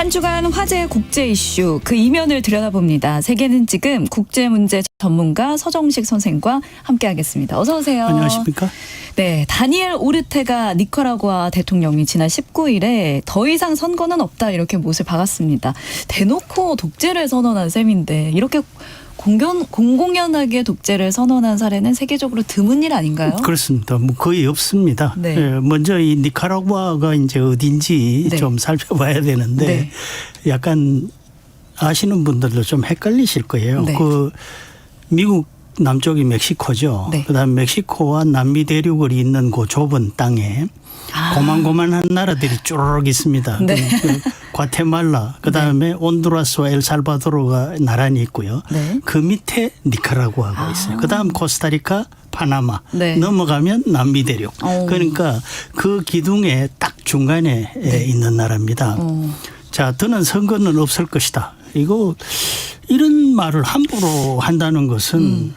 한 주간 화제 국제 이슈 그 이면을 들여다봅니다. 세계는 지금 국제 문제 전문가 서정식 선생과 함께하겠습니다. 어서 오세요. 안녕하십니까? 네, 다니엘 오르테가 니카라구아 대통령이 지난 19일에 더 이상 선거는 없다 이렇게 못을 박았습니다. 대놓고 독재를 선언한 셈인데 이렇게 공공연하게 독재를 선언한 사례는 세계적으로 드문 일 아닌가요? 그렇습니다. 뭐 거의 없습니다. 네. 예, 먼저 이 니카라구아가 이제 어딘지 네. 좀 살펴봐야 되는데 네. 약간 아시는 분들도 좀 헷갈리실 거예요. 네. 그 미국 남쪽이 멕시코죠. 네. 그다음 멕시코와 남미 대륙을 잇는 그 좁은 땅에 고만고만한 나라들이 쭈르륵 있습니다. 네. 그 과테말라, 그다음에 온두라스와 엘살바도르가 나란히 있고요. 네. 그 밑에 니카라구아가 있어요. 그다음 코스타리카, 파나마 네. 넘어가면 남미 대륙. 오. 그러니까 그 기둥의 딱 중간에 있는 나라입니다. 자, 더는 선거는 없을 것이다. 이런 말을 함부로 한다는 것은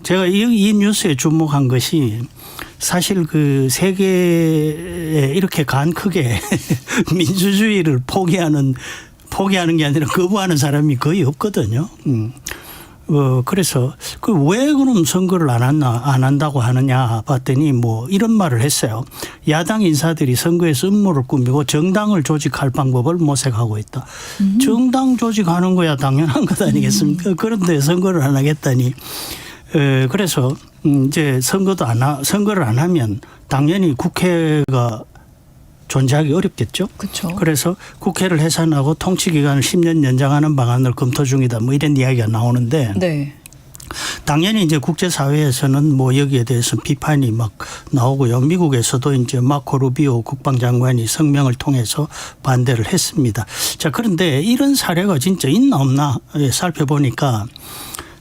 제가 이 뉴스에 주목한 것이 사실 그 세계에 이렇게 간 크게 민주주의를 포기하는 게 아니라 거부하는 사람이 거의 없거든요. 그래서 왜 그럼 선거를 안 한다고 하느냐 봤더니 뭐 이런 말을 했어요. 야당 인사들이 선거에서 음모를 꾸미고 정당을 조직할 방법을 모색하고 있다. 정당 조직하는 거야 당연한 것 아니겠습니까? 그런데 선거를 안 하겠다니. 그래서 이제 선거를 안 하면 당연히 국회가 존재하기 어렵겠죠. 그렇죠. 그래서 국회를 해산하고 통치 기간을 10년 연장하는 방안을 검토 중이다. 뭐 이런 이야기가 나오는데 네. 당연히 이제 국제사회에서는 뭐 여기에 대해서 비판이 막 나오고요. 미국에서도 이제 마코 루비오 국방장관이 성명을 통해서 반대를 했습니다. 자, 그런데 이런 사례가 진짜 있나 없나 살펴보니까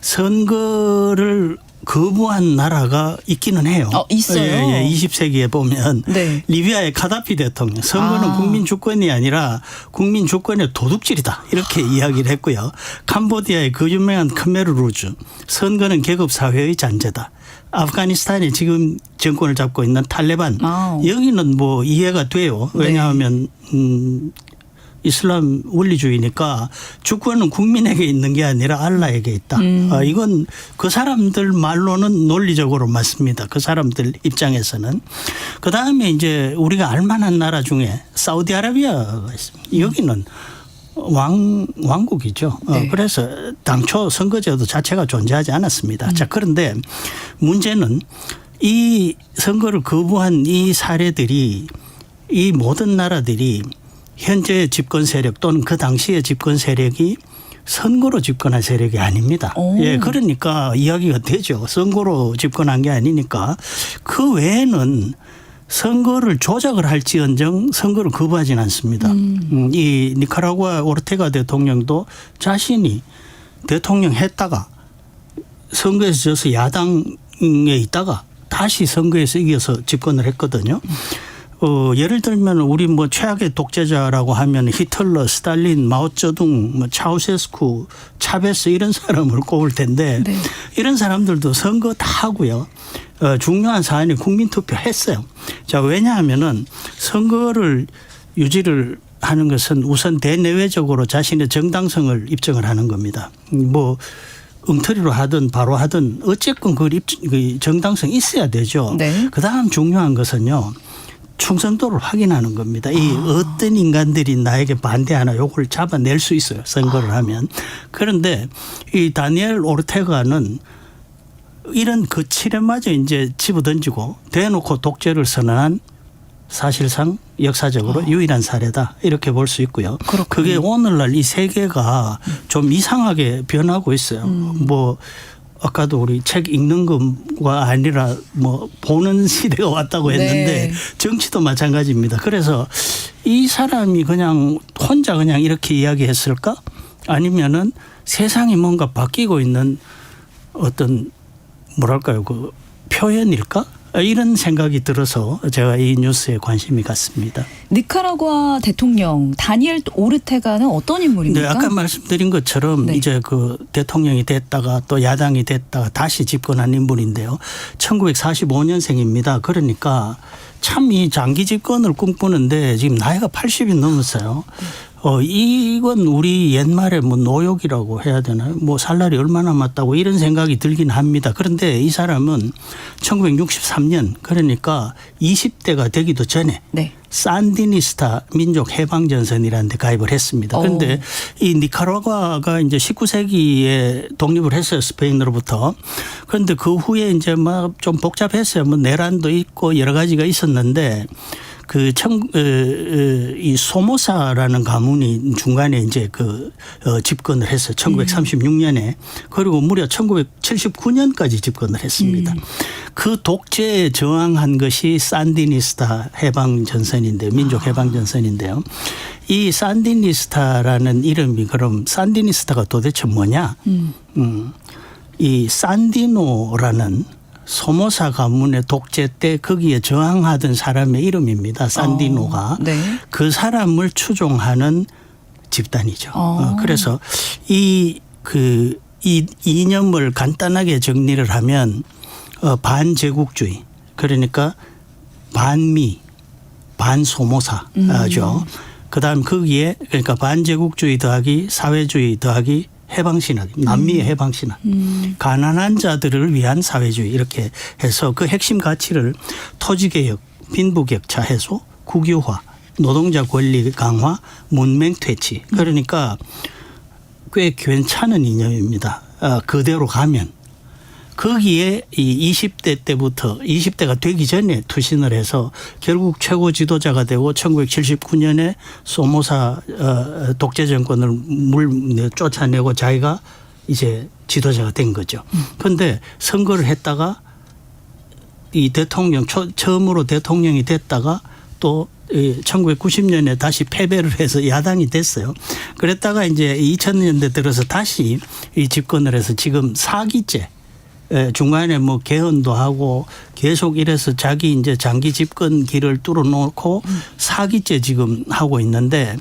선거를 거부한 나라가 있기는 해요. 있어요. 예, 20세기에 보면 네. 리비아의 카다피 대통령 선거는 국민 주권이 아니라 국민 주권의 도둑질이다 이렇게 이야기를 했고요. 캄보디아의 그 유명한 khmer rouge 선거는 계급 사회의 잔재다. 아프가니스탄에 지금 정권을 잡고 있는 탈레반 여기는 뭐 이해가 돼요. 왜냐하면 이슬람 원리주의니까 주권은 국민에게 있는 게 아니라 알라에게 있다. 이건 그 사람들 말로는 논리적으로 맞습니다. 그 사람들 입장에서는. 그다음에 이제 우리가 알만한 나라 중에 사우디아라비아가 있습니다. 여기는 왕국이죠. 네. 그래서 당초 선거제도 자체가 존재하지 않았습니다. 자, 그런데 문제는 이 선거를 거부한 이 사례들이 이 모든 나라들이 현재 집권 세력 또는 그 당시의 집권 세력이 선거로 집권한 세력이 아닙니다. 예, 그러니까 이야기가 되죠. 선거로 집권한 게 아니니까 그 외에는 선거를 조작을 할지언정 선거를 거부하지는 않습니다. 이 니카라구아 오르테가 대통령도 자신이 대통령 했다가 선거에서 져서 야당에 있다가 다시 선거에서 이겨서 집권을 했거든요. 예를 들면 우리 뭐 최악의 독재자라고 하면 히틀러, 스탈린, 마오쩌둥, 뭐 차우세스쿠, 차베스 이런 사람을 꼽을 텐데 네. 이런 사람들도 선거 다 하고요. 중요한 사안이 국민투표 했어요. 자, 왜냐하면은 선거를 유지를 하는 것은 우선 대내외적으로 자신의 정당성을 입증을 하는 겁니다. 뭐 엉터리로 하든 바로 하든 어쨌건 그 정당성이 있어야 되죠. 네. 그다음 중요한 것은요. 충성도를 확인하는 겁니다. 이 어떤 인간들이 나에게 반대하나 요걸 잡아낼 수 있어요. 선거를 하면. 그런데 이 다니엘 오르테가는 이런 거칠에마저 이제 집어던지고 대놓고 독재를 선언한 사실상 역사적으로 유일한 사례다. 이렇게 볼 수 있고요. 그렇군요. 그게 오늘날 이 세계가 좀 이상하게 변하고 있어요. 뭐 아까도 우리 책 읽는 것과 아니라 뭐 보는 시대가 왔다고 했는데 네. 정치도 마찬가지입니다. 그래서 이 사람이 그냥 혼자 그냥 이렇게 이야기했을까? 아니면은 세상이 뭔가 바뀌고 있는 어떤 뭐랄까요? 그 표현일까? 이런 생각이 들어서 제가 이 뉴스에 관심이 갔습니다. 니카라구아 대통령 다니엘 오르테가는 어떤 인물입니까? 네, 아까 말씀드린 것처럼 네. 이제 그 대통령이 됐다가 또 야당이 됐다가 다시 집권한 인물인데요. 1945년생입니다. 그러니까 참 이 장기 집권을 꿈꾸는데 지금 나이가 80이 넘었어요. 이건 우리 옛말에 뭐 노역이라고 해야 되나요? 뭐 살 날이 얼마 남았다고 이런 생각이 들긴 합니다. 그런데 이 사람은 1963년 그러니까 20대가 되기도 전에 네. 산디니스타 민족 해방전선이라는 데 가입을 했습니다. 그런데 이 니카라과가 이제 19세기에 독립을 했어요. 스페인으로부터. 그런데 그 후에 이제 막 좀 복잡했어요. 뭐 내란도 있고 여러 가지가 있었는데 이 소모사라는 가문이 중간에 이제 집권을 했어요. 1936년에. 그리고 무려 1979년까지 집권을 했습니다. 그 독재에 저항한 것이 산디니스타 해방전선인데 민족 해방전선인데요. 이 산디니스타라는 이름이 그럼 산디니스타가 도대체 뭐냐? 이 산디노라는 소모사 가문의 독재 때 거기에 저항하던 사람의 이름입니다. 산디노가. 네. 그 사람을 추종하는 집단이죠. 그래서 이 이념을 간단하게 정리를 하면 반제국주의 그러니까 반미 반소모사죠. 그다음 거기에 그러니까 반제국주의 더하기 사회주의 더하기 해방신학, 남미의 해방신학, 가난한 자들을 위한 사회주의 이렇게 해서 그 핵심 가치를 토지개혁, 빈부격차 해소, 국유화, 노동자 권리 강화, 문맹 퇴치. 그러니까 꽤 괜찮은 이념입니다. 그대로 가면. 거기에 이 20대 때부터 20대가 되기 전에 투신을 해서 결국 최고 지도자가 되고 1979년에 소모사 독재 정권을 쫓아내고 자기가 이제 지도자가 된 거죠. 그런데 선거를 했다가 이 대통령 처음으로 대통령이 됐다가 또 1990년에 다시 패배를 해서 야당이 됐어요. 그랬다가 이제 2000년대 들어서 다시 이 집권을 해서 지금 4기째 중간에 뭐 개헌도 하고 계속 이래서 자기 이제 장기 집권 길을 뚫어놓고 4기째 지금 하고 있는데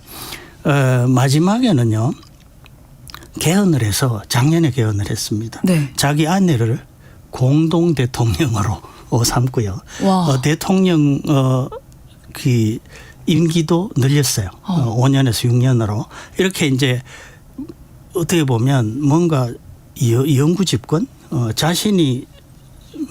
마지막에는요 개헌을 해서 작년에 개헌을 했습니다. 네. 자기 아내를 공동 대통령으로 삼고요. 대통령 그 임기도 늘렸어요. 5년에서 6년으로 이렇게 이제 어떻게 보면 뭔가 영구 집권 자신이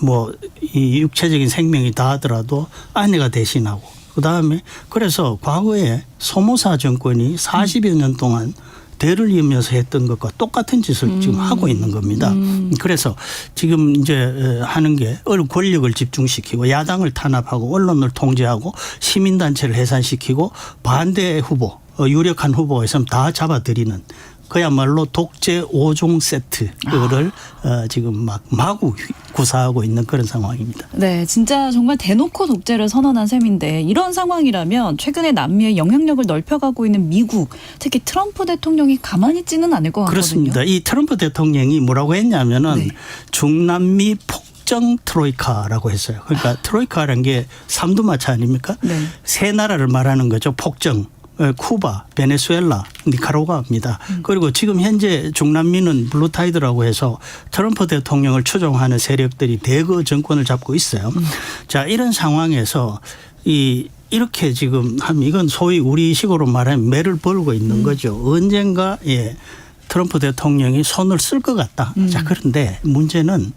뭐 이 육체적인 생명이 다하더라도 아내가 대신하고 그다음에 그래서 과거에 소모사 정권이 40여 년 동안 대를 이으면서 했던 것과 똑같은 짓을 지금 하고 있는 겁니다. 그래서 지금 이제 하는 게 권력을 집중시키고 야당을 탄압하고 언론을 통제하고 시민단체를 해산시키고 반대 후보 유력한 후보가 있으면 다 잡아들이는 그야말로 독재 5종 세트를 지금 막 마구 구사하고 있는 그런 상황입니다. 네, 진짜 정말 대놓고 독재를 선언한 셈인데 이런 상황이라면 최근에 남미의 영향력을 넓혀가고 있는 미국, 특히 트럼프 대통령이 가만히 있지는 않을 것 같거든요. 그렇습니다. 이 트럼프 대통령이 뭐라고 했냐면은 중남미 폭정 트로이카라고 했어요. 그러니까 트로이카라는 게 삼두마차 아닙니까? 네. 세 나라를 말하는 거죠. 폭정. 쿠바, 베네수엘라, 니카라과입니다. 그리고 지금 현재 중남미는 블루타이드라고 해서 트럼프 대통령을 추종하는 세력들이 대거 정권을 잡고 있어요. 자, 이런 상황에서 이렇게 지금 하면 이건 소위 우리식으로 말하면 매를 벌고 있는 거죠. 언젠가 트럼프 대통령이 손을 쓸 것 같다. 자, 그런데 문제는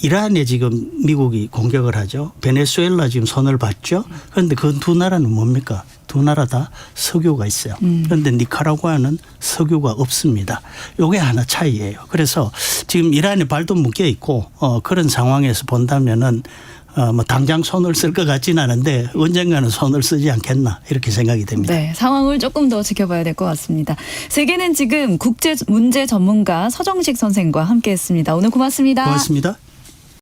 이란에 지금 미국이 공격을 하죠. 베네수엘라 지금 손을 봤죠. 그런데 그 두 나라는 뭡니까? 두 나라 다 석유가 있어요. 그런데 니카라과는 석유가 없습니다. 이게 하나 차이예요. 그래서 지금 이란에 발도 묶여 있고 그런 상황에서 본다면은 뭐 당장 손을 쓸 것 같지는 않은데 언젠가는 손을 쓰지 않겠나 이렇게 생각이 됩니다. 네, 상황을 조금 더 지켜봐야 될 것 같습니다. 세계는 지금 국제 문제 전문가 서정식 선생과 함께했습니다. 오늘 고맙습니다. 고맙습니다.